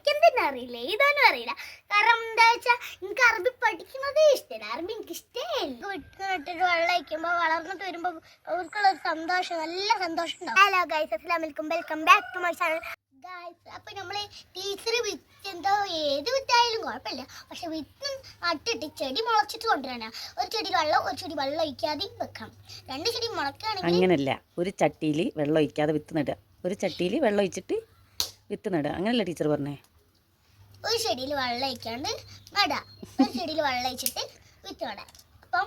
വായിക്കാൻ തന്നെ അറിയില്ല, എഴുതാനും അറിയില്ല. കാരണം എന്താ വെച്ചാൽ എനിക്ക് അറബി പഠിക്കുന്നതേ ഇഷ്ടമില്ല, അറബി എനിക്ക് ഇഷ്ടമില്ല. വിട്ടിട്ട് വെള്ളം വയ്ക്കുമ്പോൾ വളർന്നിട്ട് വരുമ്പോൾ അവർക്കുള്ള ഒരു സന്തോഷം, നല്ല സന്തോഷം ഉണ്ടാവും. ഹലോ ഗൈസ്, അസ്സലാമു അലൈക്കും, welcome back to my channel guys. അപ്പോൾ നമ്മൾ ടീച്ചർ വിത്തെന്തോ ഏത് വിത്തായാലും കുഴപ്പമില്ല, പക്ഷെ വിത്ത് നട്ടിട്ട് ചെടി മുളച്ചിട്ട് കൊണ്ടുവരാനാ. ഒരു ചെടി വെള്ളം ഒഴിക്കാതെ വെക്കണം. രണ്ട് ചെടി മുളക്കുകയാണെങ്കിൽ അങ്ങനല്ല, ഒരു ചട്ടിയിൽ വെള്ളം ഒഴിക്കാതെ വിത്ത് നടുക, ഒരു ചട്ടിയിൽ വെള്ളം ഒഴിച്ചിട്ട് വിത്ത് നടുക, അങ്ങനല്ല ടീച്ചർ പറഞ്ഞേ. ഒരു ചെടിയിൽ വെള്ളം ഒഴിക്കാണ്ട് നടുക, ഒരു ചെടിയിൽ വെള്ളം ഒഴിച്ചിട്ട് വിത്ത് നടുക. അപ്പം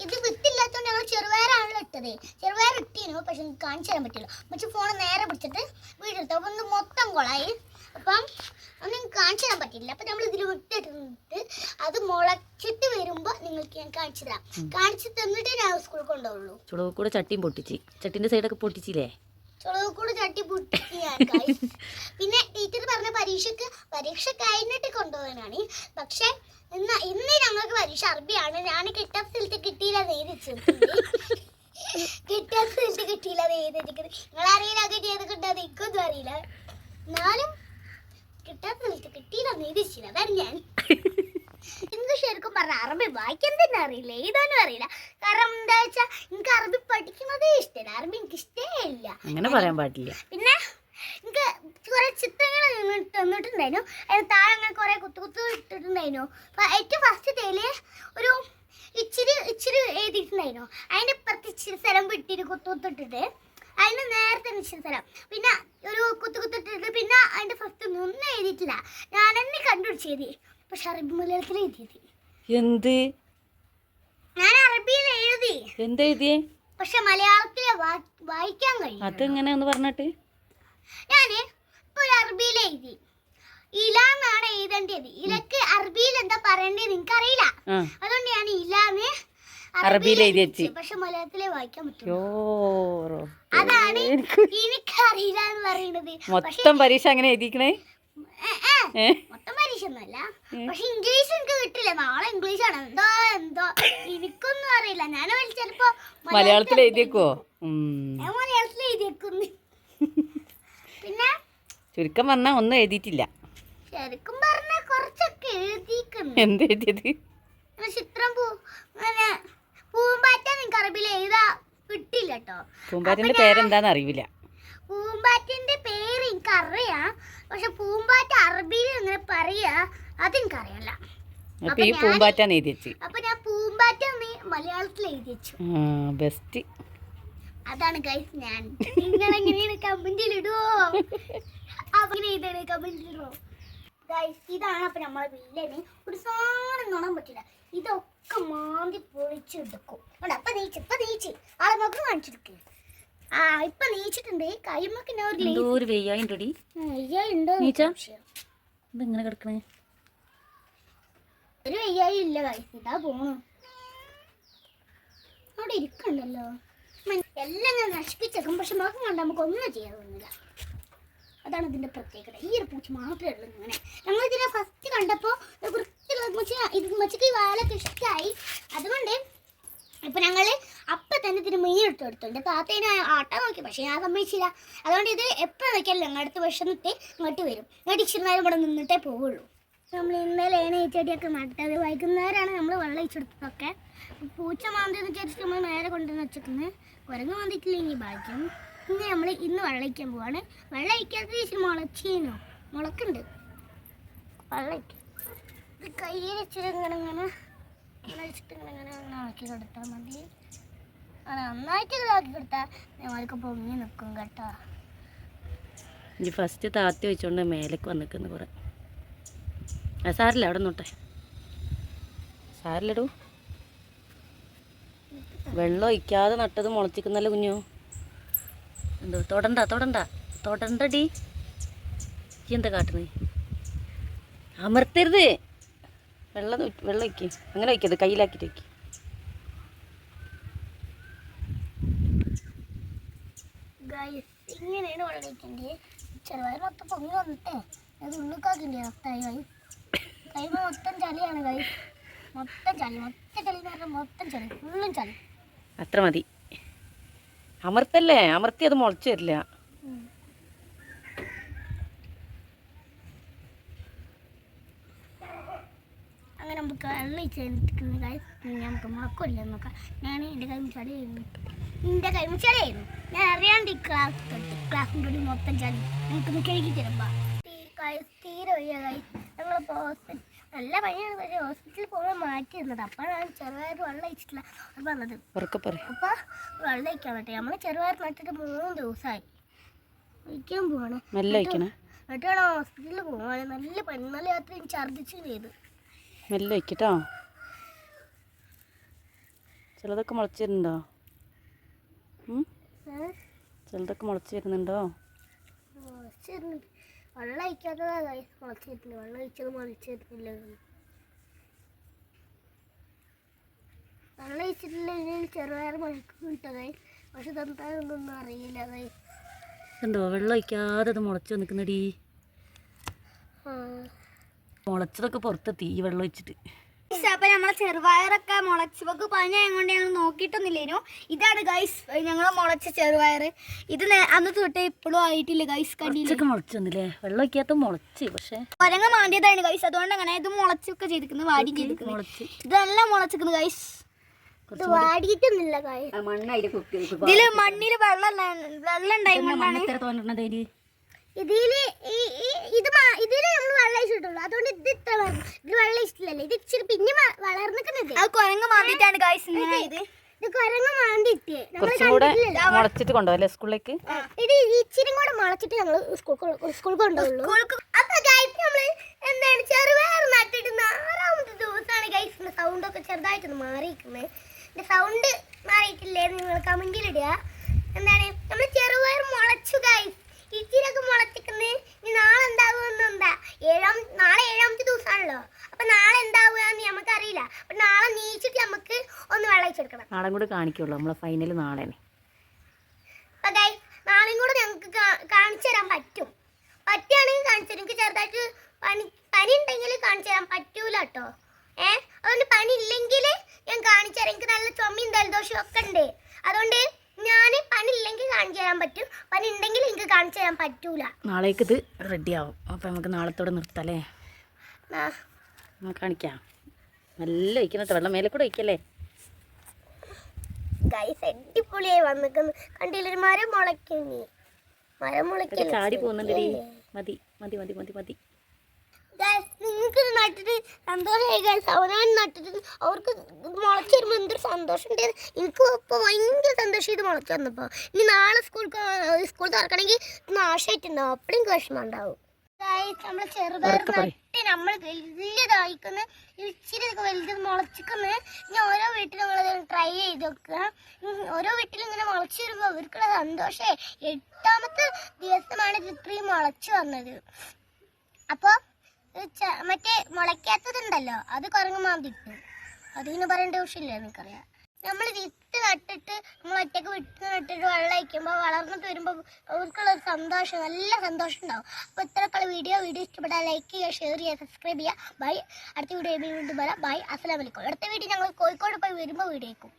ഇത് വിത്തില്ലാത്തതുകൊണ്ട് ഞങ്ങൾ ചെറുപയറാണല്ലോ ഇട്ടത്. ചെറുപയർ ഇട്ടിരുന്നു, പക്ഷെ എനിക്ക് കാണിച്ചു തരാൻ പറ്റില്ല. മറ്റു ഫോൺ നേരെ പിടിച്ചിട്ട് വീടെടുത്തു, അപ്പം ഒന്ന് മൊത്തം കൊളായി. അപ്പം ഒന്നും എനിക്ക് കാണിച്ചു തരാൻ പറ്റില്ല. അപ്പം നമ്മൾ ഇതിൽ വിട്ടിട്ട് അത് മുളച്ചിട്ട് വരുമ്പോൾ നിങ്ങൾക്ക് ഞാൻ കാണിച്ചു തരാം. കാണിച്ചു തന്നിട്ട് ഞാൻ സ്കൂളിൽ കൊണ്ടുപോകുള്ളൂ. ചുളവ് കൂടെ ചട്ടിയും പൊട്ടിച്ച്, ചട്ടിൻ്റെ സൈഡൊക്കെ പൊട്ടിച്ചില്ലേ? ചുളവ് കൂടെ ചട്ടി പൊട്ടിച്ച്. പിന്നെ ടീച്ചർ പറഞ്ഞ പരീക്ഷ കഴിഞ്ഞിട്ട് കൊണ്ടുപോകാനാണ്. പക്ഷെ ഇന്ന് ഞങ്ങൾക്ക് പരീക്ഷ അറബിയാണ്. ഞാൻ കിട്ടിയ സ്ഥലത്ത് കിട്ടിയില്ല നിങ്ങളറിയില്ല കിട്ടിയത് കിട്ടാതെ എനിക്കൊന്നും അറിയില്ല. എന്നാലും കിട്ടാത്ത സ്ഥലത്ത് കിട്ടിയില്ല നീതിച്ചില്ല. അതാണ് ഞാൻ. എനിക്ക് ശരിക്കും പറഞ്ഞ അറബി വായിക്കാൻ തന്നെ അറിയില്ല, എഴുതാനും അറിയില്ല. കാരണം എന്താ വെച്ചാൽ എനിക്ക് അറബി പഠിക്കുന്നതേ ഇഷ്ടമില്ല, അറബി എനിക്ക് ഇഷ്ടമില്ല. അങ്ങനെ പറയാൻ പാടില്ല. പിന്നെ എനിക്ക് കുറെ ചിത്രങ്ങൾ തന്നിട്ടുണ്ടായിരുന്നു, അതിന് താഴെ അങ്ങനെ കുറെ കുത്തു ഇട്ടിട്ടുണ്ടായിരുന്നു. ഏറ്റവും ഫസ്റ്റ് തേല് ഒരു ഇച്ചിരി എഴുതിയിട്ടുണ്ടായിരുന്നു. അതിൻ്റെ ഇപ്പുറത്ത് ഇച്ചിരി സ്ഥലം വിട്ടിട്ട് കുത്തിട്ടിട്ട് അതിന് നേരത്തെ ഇച്ചിരി സ്ഥലം, പിന്നെ ഒരു കുത്തിട്ടിട്ട് പിന്നെ അതിൻ്റെ ഫസ്റ്റ് ഒന്നും എഴുതിയിട്ടില്ല. ഞാൻ തന്നെ കണ്ടുപിടിച്ച് എഴുതി, പക്ഷെ അറബി മലയാളത്തിൽ എഴുതിയത്. എന്ത്? ഞാൻ അറബിയിൽ എഴുതി, എന്തെഴുതിയേ? പക്ഷെ മലയാളത്തിൽ വായിക്കാൻ കഴിയും. അതെങ്ങനെ ഒന്ന് പറഞ്ഞിട്ട്? ഞാന് ഇപ്പൊ ഒരു അറബിയിൽ എഴുതി, ഇലാന്നാണ് എഴുതേണ്ടത്. ഇലക്ക് അറബിയിൽ എന്താ പറയേണ്ടത് എനിക്കറിയില്ല, അതുകൊണ്ട് ഞാൻ ഇലാന്ന് അറബിയിൽ എഴുതി വെച്ച്, പക്ഷെ മലയാളത്തിലേ വായിക്കാൻ പറ്റും. അതാണ് എനിക്കറിയില്ല എന്ന് പറയുന്നത്. മൊത്തം പരീക്ഷ അങ്ങനെ എഴുതിക്കണേ? മൊത്തം പരീക്ഷ ഒന്നുമല്ല, പക്ഷെ ഇംഗ്ലീഷ് എനിക്ക് കിട്ടില്ല. നാളെ ഇംഗ്ലീഷ് ആണ്. എന്തോ എനിക്കൊന്നും അറിയില്ല. ഞാൻ ചിലപ്പോ മലയാളത്തിൽ എഴുതിയേക്കുവോ? ഞാൻ മലയാളത്തിൽ എഴുതിയേക്കുന്നു. പിന്നെ ചുരുക്കം പറഞ്ഞാ ഒന്നും എഴുതിയിട്ടില്ല. ശരിക്കും പറഞ്ഞ കുറച്ചൊക്കെ എഴുതിക്കുന്നു. എന്ത് എഴുതിയത്? ചിത്രം പൂമ്പാറ്റ നിങ്ങൾക്ക് അറബിയിൽ എഴുതാ കിട്ടില്ല കേട്ടോ. പൂമ്പാറ്റന്റെ പേരെന്താന്ന് അറിയില്ല. പൂമ്പാറ്റന്റെ പേര് എനിക്കറിയാം, പക്ഷെ പൂമ്പാറ്റ അറബിയിൽ എങ്ങനെ പറയാ അതെനിക്കറിയില്ല. അപ്പൊ ഈ പൂമ്പാറ്റാന്ന് എഴുതി വെച്ച്. അപ്പൊ ഞാൻ പൂമ്പാറ്റ മലയാളത്തിൽ എഴുതി വെച്ചു. ബെസ്റ്റ്. അതാണ് ഗൈസ്. ഞാൻ നിങ്ങളെങ്ങനെയാണ് കമന്റിലിടുവോ? അങ്ങനെ എഴുതണേ കമന്റിലിടുവോ ഗൈസ്? ഇതാണ് അപ്പൊ നമ്മളെ വില്ലന്. ഒരു സാധനം കാണാൻ പറ്റില്ല, ഇതൊക്കെ മാന്തി പൊളിച്ചെടുക്കും. അപ്പൊ നീച്ച് ആളെ നോക്കി കാണിച്ചെടുക്കുക. ഇപ്പൊ നീച്ചിട്ടുണ്ട്. കൈമൊക്കെ ഒരു വെയ്യായിണ്ടോടി? ഇതെങ്ങനെ കിടക്കണേ? ഒരു വെയ്യായി ഇല്ല ഗൈസ്, ഇതാ പോണു. അവിടെ ഇരിക്കണ്ടല്ലോ. എല്ലാം ഞാൻ നശിപ്പിച്ചേക്കും, പക്ഷെ മുഖം കണ്ട നമുക്കൊന്നും ചെയ്യാൻ തോന്നില്ല. അതാണ് ഇതിന്റെ പ്രത്യേകത. ഈ ഒരു പൂച്ച മാത്രമേ ഉള്ളൂ. ഇങ്ങനെ ഞങ്ങൾ ഇതിനെ ഫസ്റ്റ് കണ്ടപ്പോൾ മച്ചക്ക് വാലൊക്കെ ഇഷ്ടമായി. അതുകൊണ്ട് ഇപ്പൊ ഞങ്ങള് അപ്പൊ തന്നെ ഇതിന് മീനെടുത്ത് കൊടുത്തു. എൻ്റെ താത്തേനെ ആട്ടാൻ നോക്കി, പക്ഷെ ഞാൻ സമ്മതിച്ചില്ല. അതുകൊണ്ട് ഇത് എപ്പോൾ നോക്കിയാലും ഞങ്ങൾ അടുത്ത് വിഷമിട്ട് ഇങ്ങോട്ട് വരും. ഇങ്ങോട്ട് ഇച്ചിരി നേരം ഇവിടെ നിന്നിട്ടേ പോവുള്ളൂ. നമ്മൾ ഇന്നലെയാണ് ഈ ചെടിയൊക്കെ നട്ടത്. വൈകുന്നേരമാണ് നമ്മൾ വെള്ളം ഒഴിച്ചെടുത്തതൊക്കെ. പൂച്ച മാന്തിയെന്ന് വിചാരിച്ചിട്ട് നമ്മൾ നേരെ കൊണ്ടുവന്ന് വെച്ചിരിക്കുന്നത്. കുരങ്ങ് മാന്തിയിട്ടില്ല ഇനി ഭാഗ്യം. ഇന്ന് നമ്മൾ വെള്ളം ഒഴിക്കാൻ പോവാണ്. വെള്ളം ഒഴിക്കാത്ത ഇച്ചിരി മുളച്ചീനോ മുളക്കുണ്ട്. വെള്ളം ഒഴിക്കും. ഇത് കയ്യിൽ ഇച്ചിരി ഇങ്ങനെ വെച്ചിട്ട് ഇങ്ങനെ ആക്കി കൊടുത്താൽ മതി. നന്നായിട്ട് ഇതാക്കി കൊടുത്താൽ ഞങ്ങൾക്ക് പൊങ്ങി നിൽക്കും കേട്ടോ. ഇനി ഫസ്റ്റ് താത്തി വെച്ചോണ്ട് മേലേക്ക് വന്നിക്കുന്നു കുറെ. സാരില്ല, അവിടെ നോട്ടെ. സാരില്ലടൂ, വെള്ളം ഒഴിക്കാതെ നട്ടത് മുളച്ചിക്കുന്നല്ലോ കുഞ്ഞു. എന്തോ തൊടണ്ടടി. എന്താ കാട്ടുന്നത്? അമർത്തരുത്. വെള്ളം ഒഴിക്കും. അങ്ങനെ വയ്ക്കരുത്, കയ്യിലാക്കിയിട്ട് വയ്ക്കും. ഇങ്ങനെയാണ് വെള്ളം ഒഴിക്കേണ്ടത്. ചെറുപയർ മൊത്തം പൊങ്ങി വന്നിട്ടേ അത് ഉള്ളിക്കാക്കില്ലേ കൈ മൊത്തം ചളിയാണ്. മൊത്തം ചളി എന്ന് പറഞ്ഞാൽ മൊത്തം ചളി, ഫുള്ളും ചളി. അത്ര മതി. അമർത്തല്ലേ, അമർത്തി അത് മുളച്ചു വരില്ല. അങ്ങനെ നമുക്ക് വെള്ളം ചെന്നിരിക്കുന്ന നമുക്ക് മുളക്കില്ല നോക്കാം. ഞാൻ എൻ്റെ കൈ ചളിയായിരുന്നു, ഞാൻ അറിയാണ്ട് ഈ ക്ലാസ്സിൻ്റെ ഒരു മൊത്തം ചളി നമുക്കൊന്ന് കഴുകി തരുമ്പോൾ തീരെ വയ്യ ഞങ്ങളിപ്പോൾ നല്ല പണിയാണ്. പക്ഷേ ഹോസ്പിറ്റലിൽ പോകാൻ മാറ്റി തന്നത്. അപ്പോഴാണ് ചെറുപയർ വെള്ളം ഒഴിച്ചിട്ടില്ല അത് പറഞ്ഞത്. അപ്പോൾ വെള്ളം ഒഴിക്കാൻ പറ്റും. നമ്മൾ ചെറുപയർ നട്ടിട്ട് 3 ദിവസമായി. ഒഴിക്കാൻ പോവാണ്, എന്നിട്ട് വേണം ഹോസ്പിറ്റലിൽ പോവാണ്. നല്ല പനി, നല്ല രാത്രി ഛർദ്ദിച്ചു ചെയ്ത്. മെല്ലെ വയ്ക്കട്ടോ. ചിലതൊക്കെ മുളച്ചിരുന്നുണ്ടോ? ചിലതൊക്കെ മുളച്ച് വരുന്നുണ്ടോ? വെള്ളം ഒഴിക്കാത്തതാ മുളച്ചിരുന്നില്ല. വെള്ളം ഒഴിച്ചത് മുളച്ചിരുന്നില്ല. വെള്ളം ഒഴിച്ചിട്ടില്ലെങ്കിൽ ചെറുപയർ മുളക്കും കിട്ടതേ. പക്ഷെ തന്താനൊന്നും അറിയില്ല. ഉണ്ടോ വെള്ളം ഒഴിക്കാതെ അത് മുളച്ച് നിൽക്കുന്നടി. മുളച്ചതൊക്കെ പുറത്തെത്തി ഈ വെള്ളം ഒഴിച്ചിട്ട്. അപ്പൊ നമ്മളെ ചെറുപയറൊക്കെ മുളച്ചപ്പോ പനി ആയതുകൊണ്ട് ഞങ്ങൾ നോക്കിയിട്ടൊന്നുമില്ലേനു. ഇതാണ് ഗൈസ് ഞങ്ങൾ മുളച്ച ചെറുപയർ. ഇത് അന്ന് തൊട്ടേ ഇപ്പോഴും ആയിട്ടില്ല ഗൈസ്. കടിയിലൊക്കെ മുളച്ചു വന്നില്ലേ? വെള്ളം ഒഴിക്കാത്ത മുളച്ച്. പക്ഷെ കൊരങ്ങ മാണ്ടിയതാണ് ഗൈസ്. അതുകൊണ്ട് അങ്ങനെ ഇത് മുളച്ചൊക്കെ ചെയ്തിരിക്കുന്നത്, വാടി ചെയ്തിരിക്കുന്നത്. ഇതെല്ലാം മുളച്ചിരിക്കുന്നത് ഗൈസ്. ഇത് വാടിയിട്ടൊന്നുമില്ല ഗൈസ്. ഇതില് മണ്ണില് വെള്ളം ഉണ്ടായി. ഇതില് നമ്മൾ വെള്ളം ഒഴിച്ചിട്ടുള്ളൂ. അതുകൊണ്ട് ഇത് ഇത്ര ഇത് വെള്ളം ഇഷ്ടമല്ലേ. ഇത് ഇച്ചിരി പിന്നെ വളർന്നിക്കുന്നത്. അത് കുരങ്ങ് മാന്തിട്ടാണ് ഗൈസ്. ഇത് കുരങ്ങ് മാന്തിട്ട് മുളച്ചിട്ട് കൊണ്ടുപോകല്ലേ സ്കൂളിലേക്ക്. ഇത് ഇച്ചിരി കൂടെ മുളച്ചിട്ട് ഞങ്ങൾ സ്കൂൾ കൊണ്ടുപോകുള്ളൂ. അപ്പൊ ഗൈസ് നമ്മള് എന്താണ് ചെറുപയർ നട്ടിട്ട് 4ാമത്തെ ദിവസമാണ് ഗൈസ് സൗണ്ട് ഒക്കെ ചെറുതായിട്ടൊന്ന് മാറിയിരിക്കുന്നത്. എന്റെ സൗണ്ട് മാറിയിട്ടില്ലേ നിങ്ങൾ കമന്റിലിടുക. എന്താണ് നമ്മൾ ചെറുപയർ മുളച്ചു ഗൈസ്. ഇച്ചിരൊക്കെ മുളച്ചിക്കുന്നത്. ഇനി നാളെ എന്താകുമെന്നെന്താ നാളെ 7ാമത്തെ ദിവസമാണല്ലോ. അപ്പൊ നാളെ എന്താവുകയെന്ന് നമുക്കറിയില്ല. അപ്പൊ നാളെ നീച്ചിട്ട് നമുക്ക് ഒന്ന് വെള്ളം ഒഴിച്ചെടുക്കണം. നാളെ കൂടെ കാണിക്കുള്ളൂ. നമ്മളെ ഫൈനൽ നാളെ. അപ്പൊ ഗൈസ് നാളെയും കൂടെ ഞങ്ങൾക്ക് കാണിച്ചു തരാൻ പറ്റുകയാണെങ്കിൽ കാണിച്ചു തരാം. എനിക്ക് ചെറുതായിട്ട് പനി ഉണ്ടെങ്കിൽ കാണിച്ചു തരാൻ പറ്റൂല കേട്ടോ. അതുകൊണ്ട് പനി ഇല്ലെങ്കിൽ ഞാൻ കാണിച്ചു തരാം. എനിക്ക് നല്ല ചുമയും ജലദോഷവും ഒക്കെ ഉണ്ട്. അതുകൊണ്ട് ഞാൻ പനി ഇല്ലെങ്കിൽ കാണിച്ചു തരാൻ പറ്റും. പനി ഉണ്ടെങ്കിൽ എനിക്ക് കാണിച്ചു തരാൻ പറ്റൂല. നാളേക്ക് ഇത് റെഡി ആവും. അപ്പം നമുക്ക് നാളത്തോടെ നിർത്താല്ലേ? കാണിക്കാം. നല്ല ഒഴിക്കണം. വെള്ളം മേലെ കൂടെ ഒഴിക്കല്ലേ ഗൈസ്. അടിപൊളിയായി വന്നിക്കുന്നു. കണ്ടില്ലൊരു മരം മുളയ്ക്കുന്നേ. മരം മുളയ്ക്കാൻ ചാടി പോകുന്നുണ്ട്. മതി മതി മതി മതി മതി. നിങ്ങൾക്ക് നട്ടിട്ട് സന്തോഷമായി ഗൈസ്. അവനാൻ നട്ടിട്ട് അവർക്ക് മുളച്ച് വരുമ്പോൾ എന്തൊരു സന്തോഷം ഉണ്ടായത്. എനിക്ക് ഇപ്പോൾ ഭയങ്കര സന്തോഷം ഇത് മുളച്ച് വന്നപ്പോൾ. ഇനി നാളെ സ്കൂൾ തുറക്കണമെങ്കിൽ നാശമായിട്ടുണ്ടാവും. അപ്പോഴും വിഷമം ഉണ്ടാവും. നമ്മളെ ചെറുപയർ നട്ട് നമ്മൾ വലിയതായിക്കുന്ന ഇച്ചിരി വലുത് മുളച്ചിക്കുന്നത്. ഇനി ഓരോ വീട്ടിലും നമ്മളത് ട്രൈ ചെയ്ത് നോക്കുക. ഓരോ വീട്ടിലും ഇങ്ങനെ മുളച്ച് വരുമ്പോൾ അവർക്കുള്ള സന്തോഷമേ. 8ാമത്തെ ദിവസമാണ് ഇത് ഇത്രയും മുളച്ച് വന്നത്. അപ്പോൾ മറ്റേ മുളയ്ക്കാത്തതുണ്ടല്ലോ അത് കുരങ്ങ് മാന്തിട്ടു. അതിന് പറയേണ്ട ആവശ്യമില്ല. എനിക്കറിയാം. നമ്മൾ വിത്ത് നട്ടിട്ട് നമ്മൾ ഒറ്റയ്ക്ക് വിത്ത് നട്ടിട്ട് വെള്ളം ഒഴിക്കുമ്പോൾ വളർന്നിട്ട് വരുമ്പോൾ അവർക്കുള്ള ഒരു സന്തോഷം, നല്ല സന്തോഷം ഉണ്ടാവും. അപ്പോൾ ഇത്രയൊക്കെയുള്ള വീഡിയോ ഇഷ്ടപ്പെട്ടാൽ ലൈക്ക് ചെയ്യുക, ഷെയർ ചെയ്യുക, സബ്സ്ക്രൈബ് ചെയ്യുക. ബൈ. അടുത്ത വീഡിയോ വീണ്ടും വരാം. ബൈ. അസ്സലാമു അലൈക്കും. അടുത്ത വീഡിയോ ഞങ്ങൾ കോഴിക്കോട് പോയി വരുമ്പോൾ വീഡിയോ ആക്കും.